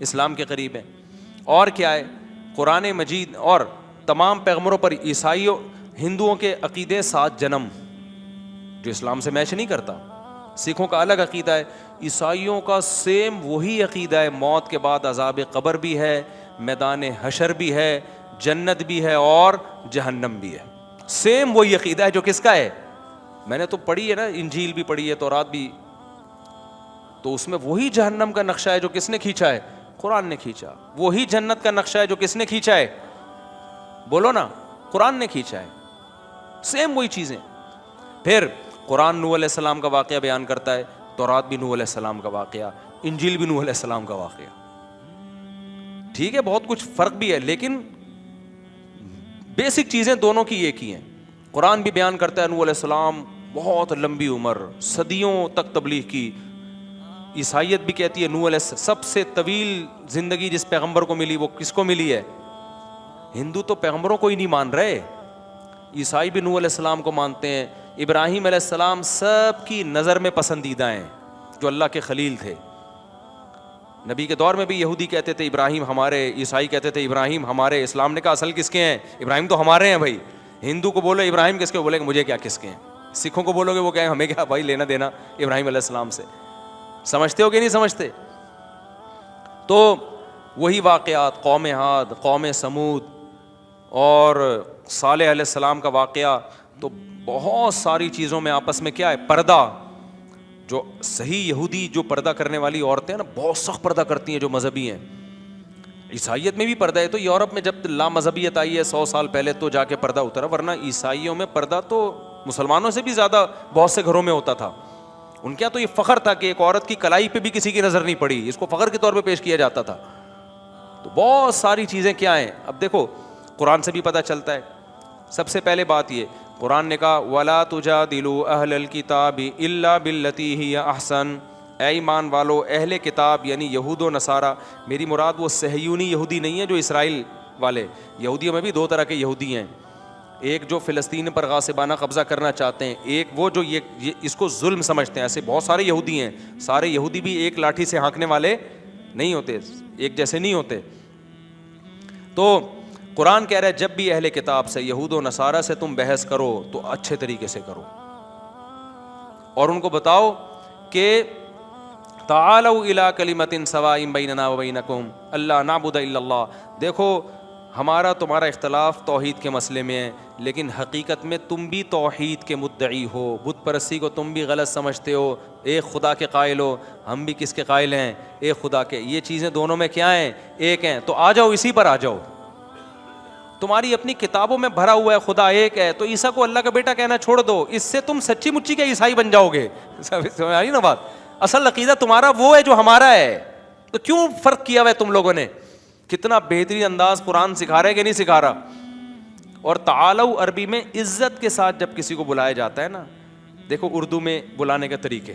اسلام کے قریب ہیں. اور کیا ہے, قرآن مجید اور تمام پیغمبروں پر عیسائیوں ہندوؤں کے عقیدے 7 جنم جو اسلام سے میچ نہیں کرتا. سکھوں کا الگ عقیدہ ہے, عیسائیوں کا سیم وہی عقیدہ ہے, موت کے بعد عذاب قبر بھی ہے, میدان حشر بھی ہے, جنت بھی ہے اور جہنم بھی ہے. سیم وہی عقیدہ ہے جو کس کا ہے. میں نے تو پڑھی ہے نا, انجیل بھی پڑھی ہے, تورات بھی, تو اس میں وہی جہنم کا نقشہ ہے جو کس نے کھینچا ہے, قرآن نے کھینچا. وہی جنت کا نقشہ ہے جو کس نے کھینچا ہے, بولو نا, قرآن نے کھینچا ہے. سیم وہی چیزیں. پھر قرآن نوح علیہ السلام کا واقعہ بیان کرتا ہے, تورات بھی نوح علیہ السلام کا واقعہ, انجیل بھی نوح علیہ السلام کا واقعہ. ٹھیک ہے, بہت کچھ فرق بھی ہے, لیکن بیسک چیزیں دونوں کی ایک ہی ہیں. قرآن بھی بیان کرتا ہے نوح علیہ السلام بہت لمبی عمر, صدیوں تک تبلیغ کی. عیسائیت بھی کہتی ہے نوح علیہ سب سے طویل زندگی جس پیغمبر کو ملی وہ کس کو ملی ہے. ہندو تو پیغمبروں کو ہی نہیں مان رہے, عیسائی بھی نوح علیہ السلام کو مانتے ہیں. ابراہیم علیہ السلام سب کی نظر میں پسندیدہ ہیں, جو اللہ کے خلیل تھے. نبی کے دور میں بھی یہودی کہتے تھے ابراہیم ہمارے, عیسائی کہتے تھے ابراہیم ہمارے. اسلام نے کہا اصل کس کے ہیں, ابراہیم تو ہمارے ہیں بھائی. ہندو کو بولو ابراہیم کس کے, بولے کہ مجھے کیا کس کے ہیں. سکھوں کو بولو گے وہ کہیں ہمیں کیا بھائی لینا دینا ابراہیم علیہ السلام سے. سمجھتے ہو کہ نہیں سمجھتے؟ تو وہی واقعات, قوم عاد, قوم سمود اور صالح علیہ السلام کا واقعہ, تو بہت ساری چیزوں میں آپس میں کیا ہے, پردہ. جو صحیح یہودی جو پردہ کرنے والی عورتیں ہیں نا, بہت سخت پردہ کرتی ہیں جو مذہبی ہیں. عیسائیت میں بھی پردہ ہے, تو یورپ میں جب لا مذہبیت آئی ہے 100 سال پہلے تو جا کے پردہ اترا, ورنہ عیسائیوں میں پردہ تو مسلمانوں سے بھی زیادہ بہت سے گھروں میں ہوتا تھا. ان کے یہاں تو یہ فخر تھا کہ ایک عورت کی کلائی پہ بھی کسی کی نظر نہیں پڑی, اس کو فخر کے طور پہ پیش کیا جاتا تھا. تو بہت ساری چیزیں کیا ہیں. اب دیکھو قرآن سے بھی پتہ چلتا ہے. سب سے پہلے بات یہ, قرآن نے کہا وَلَا تُجَادِلُوا أَهْلَ الْكِتَابِ إِلَّا بِالَّتِي هِيَ أَحْسَنُ. اے ایمان والو, اہل کتاب یعنی یہود و نصارہ, میری مراد وہ صہیونی یہودی نہیں ہے جو اسرائیل والے. یہودیوں میں بھی 2 طرح کے یہودی ہیں, ایک جو فلسطین پر غاصبانہ قبضہ کرنا چاہتے ہیں, ایک وہ جو یہ اس کو ظلم سمجھتے ہیں. ایسے بہت سارے یہودی ہیں, سارے یہودی بھی ایک لاٹھی سے ہانکنے والے نہیں ہوتے, ایک جیسے نہیں ہوتے. تو قرآن کہہ رہا ہے جب بھی اہل کتاب سے, یہود و نصارہ سے تم بحث کرو تو اچھے طریقے سے کرو, اور ان کو بتاؤ کہ تعالوا الی کلمۃ سواء بیننا وبینکم الا نعبد الا اللہ. دیکھو ہمارا تمہارا اختلاف توحید کے مسئلے میں ہے, لیکن حقیقت میں تم بھی توحید کے مدعی ہو. بت پرستی کو تم بھی غلط سمجھتے ہو, ایک خدا کے قائل ہو, ہم بھی کس کے قائل ہیں, ایک خدا کے. یہ چیزیں دونوں میں کیا ہیں, ایک ہیں. تو آ جاؤ اسی پر آ جاؤ. تمہاری اپنی کتابوں میں بھرا ہوا ہے خدا ایک ہے, تو عیسیٰ کو اللہ کا بیٹا کہنا چھوڑ دو, اس سے تم سچی مچی کے عیسائی بن جاؤ گے. سمجھ آ رہی نا بات؟ اصل عقیدہ تمہارا وہ ہے جو ہمارا ہے, تو کیوں فرق کیا ہوا ہے تم لوگوں نے؟ کتنا بہترین انداز قرآن سکھا رہا ہے کہ نہیں سکھا رہا. اور تعالو عربی میں عزت کے ساتھ جب کسی کو بلایا جاتا ہے نا, دیکھو اردو میں بلانے کے طریقے,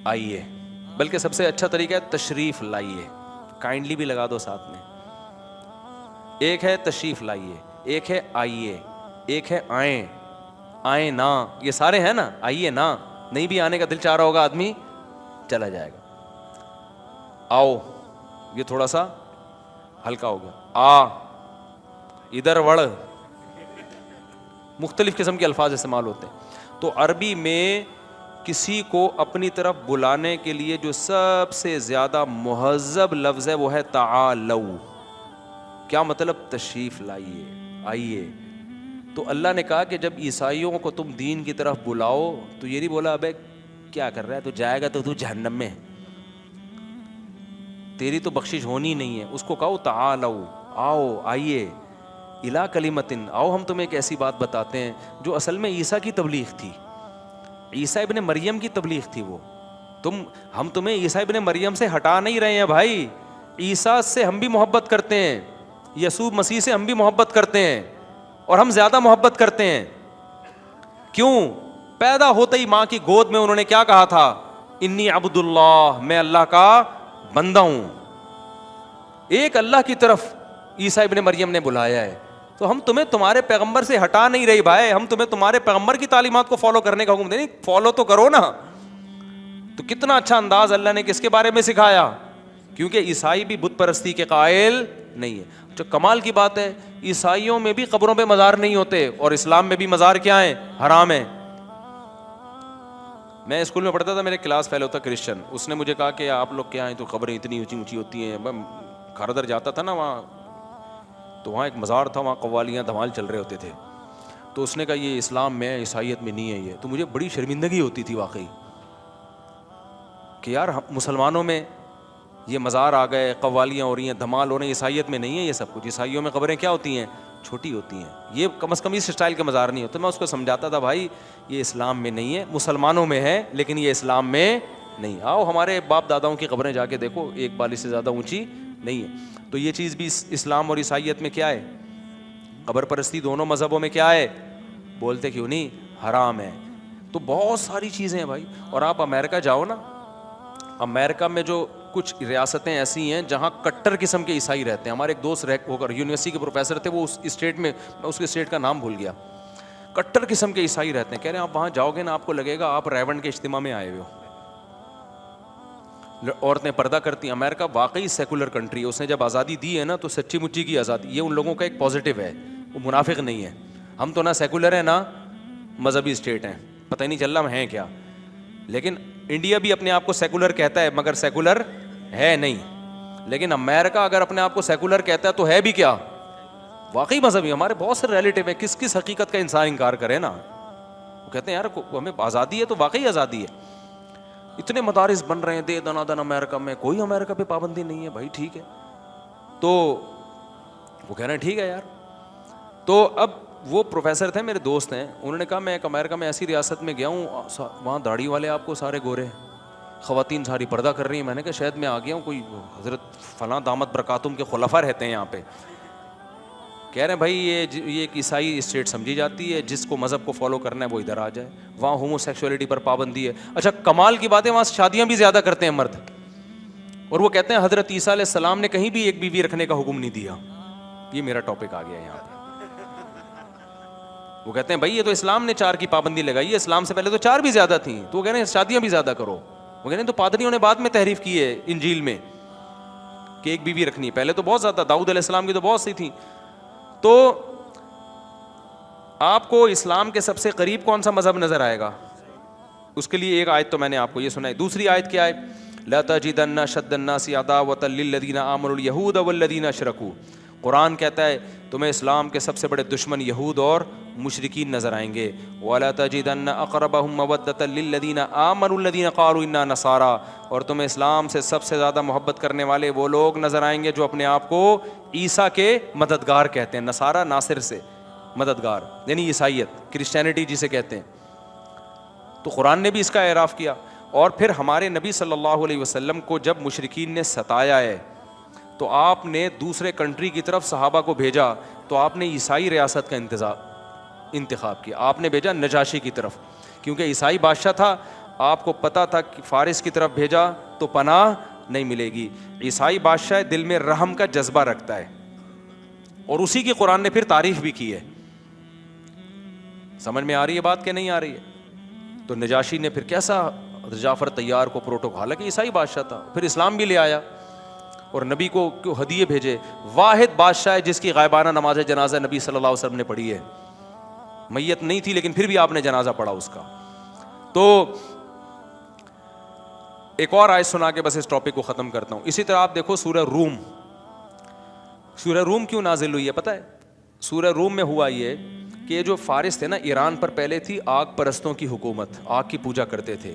آئیے, بلکہ سب سے اچھا طریقہ ہے تشریف لائیے, کائنڈلی بھی لگا دو ساتھ میں. ایک ہے تشریف لائیے, ایک ہے آئیے, ایک ہے آئیں, آئیں نا, یہ سارے ہیں نا, آئیے نا. نہیں بھی آنے کا دل چاہ رہا ہوگا آدمی چلا جائے گا. آؤ, یہ تھوڑا سا ہلکا ہو گیا. آ, ادھر وڑ, مختلف قسم کے الفاظ استعمال ہوتے ہیں. تو عربی میں کسی کو اپنی طرف بلانے کے لیے جو سب سے زیادہ مہذب لفظ ہے وہ ہے تعالو. کیا مطلب؟ تشریف لائیے, آئیے. تو اللہ نے کہا کہ جب عیسائیوں کو تم دین کی طرف بلاؤ تو یہ نہیں بولا ابے کیا کر رہا ہے, تو جائے گا تو جہنم میں, تیری تو بخشش ہونی نہیں ہے. اس کو کہو تعالو, آؤ, آئیے, الی کلمتن, آؤ ہم تمہیں ایک ایسی بات بتاتے ہیں جو اصل میں عیسیٰ کی تبلیغ تھی, عیسیٰ ابن مریم کی تبلیغ تھی وہ. ہم تمہیں عیسیٰ ابن مریم سے ہٹا نہیں رہے ہیں بھائی, عیسیٰ سے ہم بھی محبت کرتے ہیں, یسوع مسیح سے ہم بھی محبت کرتے ہیں, اور ہم زیادہ محبت کرتے ہیں. کیوں؟ پیدا ہوتے ہی ماں کی گود میں انہوں نے کیا کہا تھا, انی عبد اللہ, میں اللہ کا بندہ ہوں. ایک اللہ کی طرف عیسیٰ ابن مریم نے بلایا ہے. تو ہم تمہیں تمہارے پیغمبر سے ہٹا نہیں رہی بھائی, ہم تمہیں تمہارے پیغمبر کی تعلیمات کو فالو کرنے کا حکم دیں, فالو تو کرو نا. تو کتنا اچھا انداز اللہ نے کس کے بارے میں سکھایا, کیونکہ عیسائی بھی بت پرستی کے قائل نہیں ہے. جو کمال کی بات ہے, عیسائیوں میں بھی قبروں پہ مزار نہیں ہوتے, اور اسلام میں بھی مزار کیا ہیں, حرام ہیں. میں اسکول میں پڑھتا تھا, میرے کلاس فیلو تھا کرسچن, اس نے مجھے کہا کہ آپ لوگ کیا ہیں تو قبریں اتنی اونچی اونچی ہوتی ہیں. میں کھاردر جاتا تھا نا وہاں, تو وہاں ایک مزار تھا, وہاں قوالیاں دھمال چل رہے ہوتے تھے. تو اس نے کہا یہ اسلام میں ہے, عیسائیت میں نہیں ہے یہ. تو مجھے بڑی شرمندگی ہوتی تھی واقعی کہ یار مسلمانوں میں یہ مزار آ گئے, قوالیاں ہو رہی ہیں, دھمال ہو رہے ہیں, عیسائیت میں نہیں ہے یہ سب کچھ. عیسائیوں میں قبریں کیا ہوتی ہیں, چھوٹی ہوتی ہیں. یہ کم از کم اس اسٹائل کے مزار نہیں ہوتے. میں اس کو سمجھاتا تھا بھائی یہ اسلام میں نہیں ہے, مسلمانوں میں ہے لیکن یہ اسلام میں نہیں. آؤ ہمارے باپ داداؤں کی قبریں جا کے دیکھو, ایک بالی سے زیادہ اونچی نہیں ہے. تو یہ چیز بھی اسلام اور عیسائیت میں کیا ہے, قبر پرستی دونوں مذہبوں میں کیا ہے, بولتے کیوں نہیں, حرام ہے. تو بہت ساری چیزیں ہیں بھائی. اور آپ امریکہ جاؤ نا, امریکہ میں جو کچھ ریاستیں ایسی ہیں جہاں کٹر قسم کے عیسائی رہتے ہیں. ہمارے ایک دوست ہو کر یونیورسٹی کے پروفیسر تھے, وہ اس اسٹیٹ میں اس کے اسٹیٹ کا نام بھول گیا, کٹر قسم کے عیسائی رہتے ہیں. کہہ رہے ہیں آپ وہاں جاؤ گے نا, آپ کو لگے گا آپ ریونڈ کے اجتماع میں آئے ہوئے ہو. عورتیں پردہ کرتی ہیں. امریکہ واقعی سیکولر کنٹری ہے, اس نے جب آزادی دی ہے نا تو سچی مچی کی آزادی. یہ ان لوگوں کا ایک پازیٹیو ہے, وہ منافق نہیں ہے. ہم تو نہ سیکولر ہیں نہ مذہبی اسٹیٹ ہیں, پتہ ہی نہیں چل رہا ہم ہیں کیا. لیکن انڈیا بھی اپنے آپ کو سیکولر کہتا ہے مگر سیکولر ہے نہیں. لیکن امریکہ اگر اپنے آپ کو سیکولر کہتا ہے تو ہے بھی کیا, واقعی مذہبی. ہمارے بہت سے ریلیٹیو ہیں, کس حقیقت کا انسان انکار کرے نا. وہ کہتے ہیں یار ہمیں آزادی ہے تو واقعی آزادی ہے. اتنے مدارس بن رہے ہیں دے دنا دن امریکہ میں, کوئی امریکہ پہ پابندی نہیں ہے بھائی, ٹھیک ہے. تو وہ کہہ رہے ہیں ٹھیک ہے یار. تو اب وہ پروفیسر تھے, میرے دوست ہیں, انہوں نے کہا میں ایک امریکہ میں ایسی ریاست میں گیا ہوں, وہاں داڑھی والے آپ کو سارے گورے, خواتین ساری پردہ کر رہی ہیں. میں نے کہا شاید میں آ گیا ہوں, کوئی حضرت فلاں دامت برکاتم کے خلفاء رہتے ہیں یہاں پہ. کہہ رہے ہیں بھائی یہ ایک عیسائی اسٹیٹ سمجھی جاتی ہے, جس کو مذہب کو فالو کرنا ہے وہ ادھر آ جائے. وہاں ہومو سیکسولیٹی پر پابندی ہے. اچھا کمال کی بات ہے, وہاں شادیاں بھی زیادہ کرتے ہیں مرد, اور وہ کہتے ہیں حضرت عیسیٰ علیہ السلام نے کہیں بھی ایک بیوی رکھنے کا حکم نہیں دیا. یہ میرا ٹاپک آ گیا یہاں پہ. وہ کہتے ہیں بھائی یہ تو اسلام نے 4 کی پابندی لگائی ہے, اسلام سے پہلے تو 4 بھی زیادہ تھیں, تو وہ کہہ رہے ہیں شادیاں بھی زیادہ کرو. وہ کہہ رہے ہیں تو پادریوں نے بعد میں تحریف کی ہے انجیل میں کہ ایک بیوی رکھنی ہے, پہلے تو بہت زیادہ, داؤد علیہ السلام کی تو بہت سی تھیں. تو آپ کو اسلام کے سب سے قریب کون سا مذہب نظر آئے گا, اس کے لیے ایک آیت تو میں نے آپ کو یہ سنائی. دوسری آیت کیا ہے, لا تجدن اشد الناس عداوۃ للذین آمنوا الیہود والذین اشرکوا. قرآن کہتا ہے تمہیں اسلام کے سب سے بڑے دشمن یہود اور مشرکین نظر آئیں گے. وَلَا تَجِدَنَّ أَقْرَبَهُمْ مَوَدَّةً لِلَّذِينَ آمَنُوا الَّذِينَ قَالُوا إِنَّا نَصَارَىٰ. اور تمہیں اسلام سے سب سے زیادہ محبت کرنے والے وہ لوگ نظر آئیں گے جو اپنے آپ کو عیسیٰ کے مددگار کہتے ہیں. نصارہ ناصر سے مددگار, یعنی عیسائیت, کرسچینٹی جسے کہتے ہیں. تو قرآن نے بھی اس کا اعراف کیا. اور پھر ہمارے نبی صلی اللہ علیہ وسلم کو جب مشرکین نے ستایا ہے تو آپ نے دوسرے کنٹری کی طرف صحابہ کو بھیجا, تو آپ نے عیسائی ریاست کا انتخاب کیا. آپ نے بھیجا نجاشی کی طرف, کیونکہ عیسائی بادشاہ تھا, آپ کو پتا تھا کہ فارس کی طرف بھیجا تو پناہ نہیں ملے گی. عیسائی بادشاہ دل میں رحم کا جذبہ رکھتا ہے, اور اسی کی قرآن نے پھر تعریف بھی کی ہے. سمجھ میں آ رہی ہے بات کہ نہیں آ رہی ہے؟ تو نجاشی نے پھر کیسا جعفر طیار کو پروٹوکول, حالانکہ عیسائی بادشاہ تھا, پھر اسلام بھی لے آیا اور نبی کو ہدیے بھیجے. واحد بادشاہ ہے جس کی غائبانہ نماز جنازہ نبی صلی اللہ علیہ وسلم نے پڑھی ہے. میت نہیں تھی لیکن پھر بھی آپ نے جنازہ پڑھا اس کا. تو ایک اور آیت سنا کے بس اس ٹاپک کو ختم کرتا ہوں. اسی طرح آپ دیکھو سورہ روم. سورہ روم کیوں نازل ہوئی ہے پتہ ہے؟ سورہ روم میں ہوا یہ کہ یہ جو فارس تھے نا, ایران پر پہلے تھی آگ پرستوں کی حکومت, آگ کی پوجا کرتے تھے,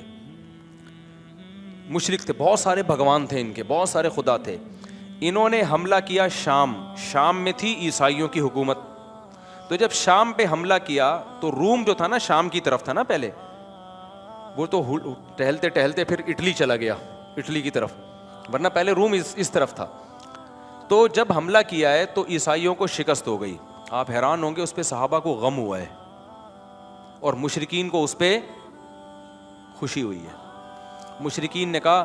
مشرک تھے, بہت سارے بھگوان تھے ان کے, بہت سارے خدا تھے. انہوں نے حملہ کیا شام میں تھی عیسائیوں کی حکومت. تو جب شام پہ حملہ کیا تو روم جو تھا نا شام کی طرف تھا نا پہلے, وہ تو ٹہلتے ٹہلتے پھر اٹلی چلا گیا, اٹلی کی طرف, ورنہ پہلے روم اس طرف تھا. تو جب حملہ کیا ہے تو عیسائیوں کو شکست ہو گئی. آپ حیران ہوں گے, اس پہ صحابہ کو غم ہوا ہے اور مشرکین کو اس پہ خوشی ہوئی ہے. مشرکین نے کہا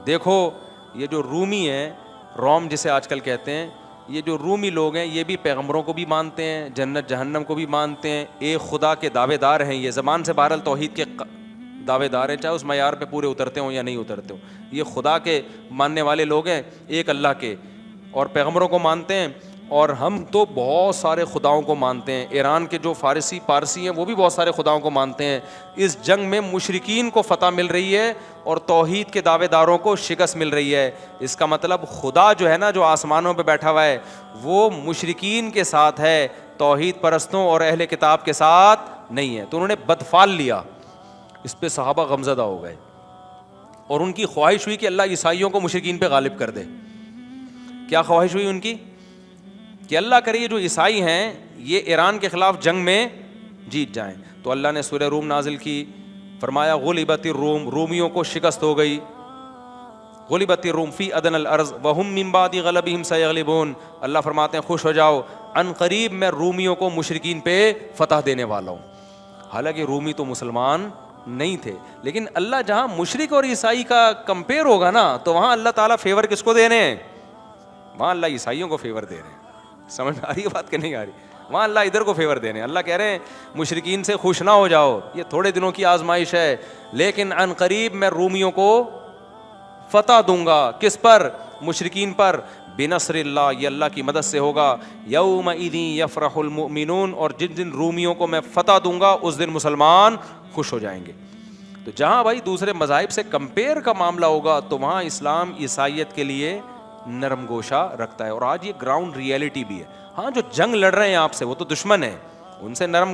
دیکھو یہ جو رومی ہیں, روم جسے آج کل کہتے ہیں, یہ جو رومی لوگ ہیں یہ بھی پیغمبروں کو بھی مانتے ہیں, جنت جہنم کو بھی مانتے ہیں, ایک خدا کے دعوے دار ہیں, یہ زبان سے بہرحال توحید کے دعوے دار ہیں, چاہے اس معیار پہ پورے اترتے ہوں یا نہیں اترتے ہوں. یہ خدا کے ماننے والے لوگ ہیں, ایک اللہ کے, اور پیغمبروں کو مانتے ہیں. اور ہم تو بہت سارے خداؤں کو مانتے ہیں. ایران کے جو فارسی پارسی ہیں وہ بھی بہت سارے خداؤں کو مانتے ہیں. اس جنگ میں مشرکین کو فتح مل رہی ہے اور توحید کے دعوے داروں کو شکست مل رہی ہے. اس کا مطلب خدا جو ہے نا, جو آسمانوں پہ بیٹھا ہوا ہے, وہ مشرکین کے ساتھ ہے, توحید پرستوں اور اہل کتاب کے ساتھ نہیں ہے. تو انہوں نے بدفال لیا. اس پہ صحابہ غمزدہ ہو گئے اور ان کی خواہش ہوئی کہ اللہ عیسائیوں کو مشرکین پہ غالب کر دے. کیا خواہش ہوئی ان کی؟ کہ اللہ کرے یہ جو عیسائی ہیں یہ ایران کے خلاف جنگ میں جیت جائیں. تو اللہ نے سورہ روم نازل کی, فرمایا غلبت الروم, رومیوں کو شکست ہو گئی. غلبت الروم فی ادنی الارض وهم من بعد غلبهم سیغلبون. اللہ فرماتے ہیں خوش ہو جاؤ, ان قریب میں رومیوں کو مشرکین پہ فتح دینے والا ہوں. حالانکہ رومی تو مسلمان نہیں تھے, لیکن اللہ جہاں مشرک اور عیسائی کا کمپیئر ہوگا نا, تو وہاں اللہ تعالیٰ فیور کس کو دے رہے ہیں؟ وہاں اللہ عیسائیوں کو فیور دے رہے ہیں. سمجھ آ رہی ہے بات کہ نہیں آ رہی؟ وہاں اللہ ادھر کو فیور دے رہے ہیں. اللہ کہہ رہے ہیں مشرکین سے خوش نہ ہو جاؤ, یہ تھوڑے دنوں کی آزمائش ہے, لیکن ان قریب میں رومیوں کو فتح دوں گا. کس پر؟ مشرکین پر. بنصر اللہ, یہ اللہ کی مدد سے ہوگا. یومئذ یفرح المؤمنون, اور جن جن رومیوں کو میں فتح دوں گا اس دن مسلمان خوش ہو جائیں گے. تو جہاں بھائی دوسرے مذاہب سے کمپیئر کا معاملہ ہوگا تو وہاں اسلام عیسائیت کے لیے نرم گوشہ رکھتا ہے. اور آج یہ گراؤنڈ ریئلٹی بھی ہے. ہاں جو جنگ لڑ رہے ہیں آپ سے وہ تو دشمن ہیں, ان سے نرم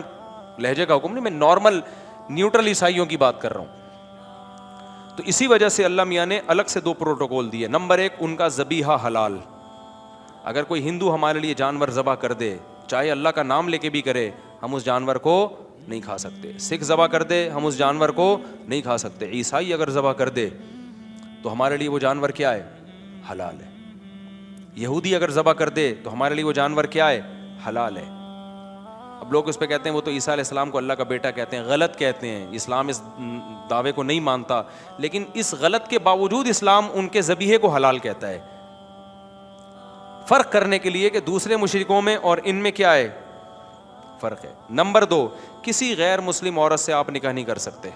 لہجے کا حکم نہیں, میں نارمل نیوٹرل عیسائیوں کی بات کر رہا ہوں. تو اسی وجہ سے اللہ میاں نے الگ سے 2 پروٹوکول دیے. نمبر 1, ان کا ذبیحہ حلال. اگر کوئی ہندو ہمارے لیے جانور ذبح کر دے, چاہے اللہ کا نام لے کے بھی کرے, ہم اس جانور کو نہیں کھا سکتے. سکھ ذبح کر دے, ہم اس جانور کو نہیں کھا سکتے. عیسائی اگر ذبح کر دے تو ہمارے لیے وہ جانور کیا ہے؟ حلال ہے. یہودی اگر ذبح کر دے تو ہمارے لیے وہ جانور کیا ہے؟ حلال ہے. اب لوگ اس پہ کہتے ہیں وہ تو عیسیٰ علیہ السلام کو اللہ کا بیٹا کہتے ہیں. غلط کہتے ہیں, اسلام اس دعوے کو نہیں مانتا, لیکن اس غلط کے باوجود اسلام ان کے ذبیحے کو حلال کہتا ہے, فرق کرنے کے لیے کہ دوسرے مشرکوں میں اور ان میں کیا ہے فرق ہے. نمبر 2, کسی غیر مسلم عورت سے آپ نکاح نہیں کر سکتے.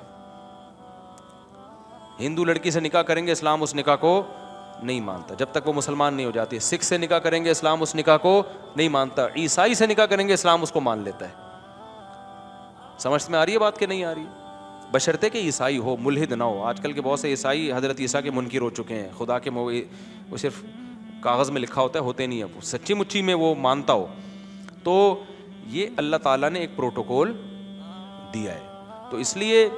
ہندو لڑکی سے نکاح کریں گے, اسلام اس نکاح کو نہیں مانتا جب تک وہ مسلمان نہیں ہو جاتی. سکھ سے نکاح کریں گے, اسلام اس نکاح کو نہیں مانتا. عیسائی سے نکاح کریں گے, اسلام اس کو مان لیتا ہے. سمجھ میں آ رہی ہے بات کہ نہیں آ رہی؟ بشرطے کہ عیسائی ہو, ملحد نہ ہو. آج کل کے بہت سے عیسائی حضرت عیسیٰ کے منکر ہو چکے ہیں. خدا کے وہ صرف کاغذ میں لکھا ہوتا ہے, ہوتے نہیں ہے, سچی مچی میں وہ مانتا ہو. تو یہ اللہ تعالیٰ نے ایک پروٹوکول دیا ہے. تو اس لیے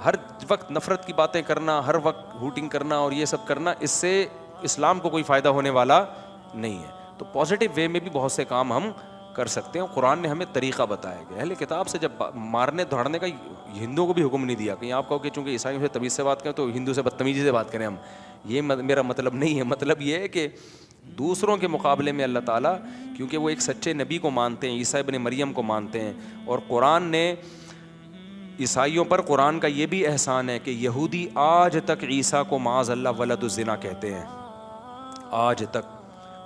ہر وقت نفرت کی باتیں کرنا, ہر وقت ہوٹنگ کرنا اور یہ سب کرنا, اس سے اسلام کو کوئی فائدہ ہونے والا نہیں ہے. تو پازیٹیو وے میں بھی بہت سے کام ہم کر سکتے ہیں. قرآن نے ہمیں طریقہ بتایا گیا. اہل کتاب سے جب مارنے دھاڑنے کا ہندوؤں کو بھی حکم نہیں دیا. کہیں آپ کہو کہ چونکہ عیسائیوں سے تمیز سے بات کریں تو ہندو سے بدتمیزی سے بات کریں ہم, یہ میرا مطلب نہیں ہے. مطلب یہ ہے کہ دوسروں کے مقابلے میں اللہ تعالیٰ, کیونکہ وہ ایک سچے نبی کو مانتے ہیں, عیسیٰ ابن مریم کو مانتے ہیں, اور قرآن نے عیسائیوں پر, قرآن کا یہ بھی احسان ہے کہ یہودی آج تک عیسیٰ کو معاذ اللہ ولد الزنا کہتے ہیں. آج تک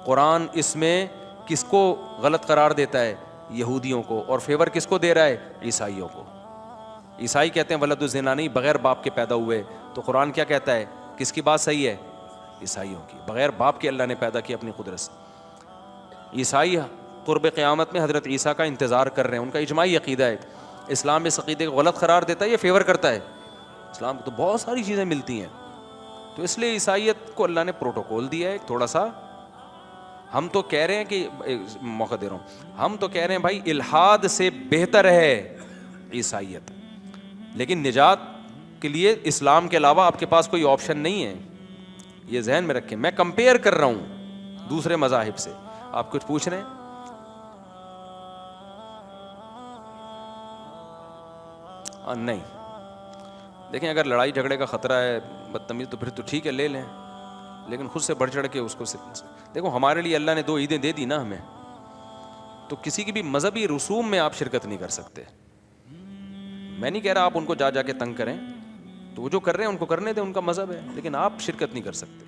قرآن اس میں کس کو غلط قرار دیتا ہے؟ یہودیوں کو. اور فیور کس کو دے رہا ہے؟ عیسائیوں کو. عیسائی کہتے ہیں ولد الزنا نہیں, بغیر باپ کے پیدا ہوئے. تو قرآن کیا کہتا ہے؟ کس کی بات صحیح ہے؟ عیسائیوں کی. بغیر باپ کے اللہ نے پیدا کیا اپنی قدرت سے. عیسائی قرب قیامت میں حضرت عیسیٰ کا انتظار کر رہے ہیں, ان کا اجماعی عقیدہ ہے. اسلام اس عقیدے کو غلط قرار دیتا ہے یا فیور کرتا ہے؟ اسلام کو تو بہت ساری چیزیں ملتی ہیں. تو اس لیے عیسائیت کو اللہ نے پروٹوکول دیا ہے تھوڑا سا. ہم تو کہہ رہے ہیں کہ موقع دے رہا ہوں, ہم تو کہہ رہے ہیں بھائی الحاد سے بہتر ہے عیسائیت, لیکن نجات کے لیے اسلام کے علاوہ آپ کے پاس کوئی آپشن نہیں ہے. یہ ذہن میں رکھیں. میں کمپیئر کر رہا ہوں دوسرے مذاہب سے. آپ کچھ پوچھ رہے ہیں؟ نہیں. دیکھیں اگر لڑائی جھگڑے کا خطرہ ہے, بدتمیز, تو پھر تو ٹھیک ہے لے لیں, لیکن خود سے بڑھ چڑھ کے اس کو دیکھو. ہمارے لیے اللہ نے 2 عیدیں دے دی نا ہمیں, تو کسی کی بھی مذہبی رسوم میں آپ شرکت نہیں کر سکتے. میں نہیں کہہ رہا آپ ان کو جا کے تنگ کریں, تو وہ جو کر رہے ہیں ان کو کرنے دیں, ان کا مذہب ہے, لیکن آپ شرکت نہیں کر سکتے.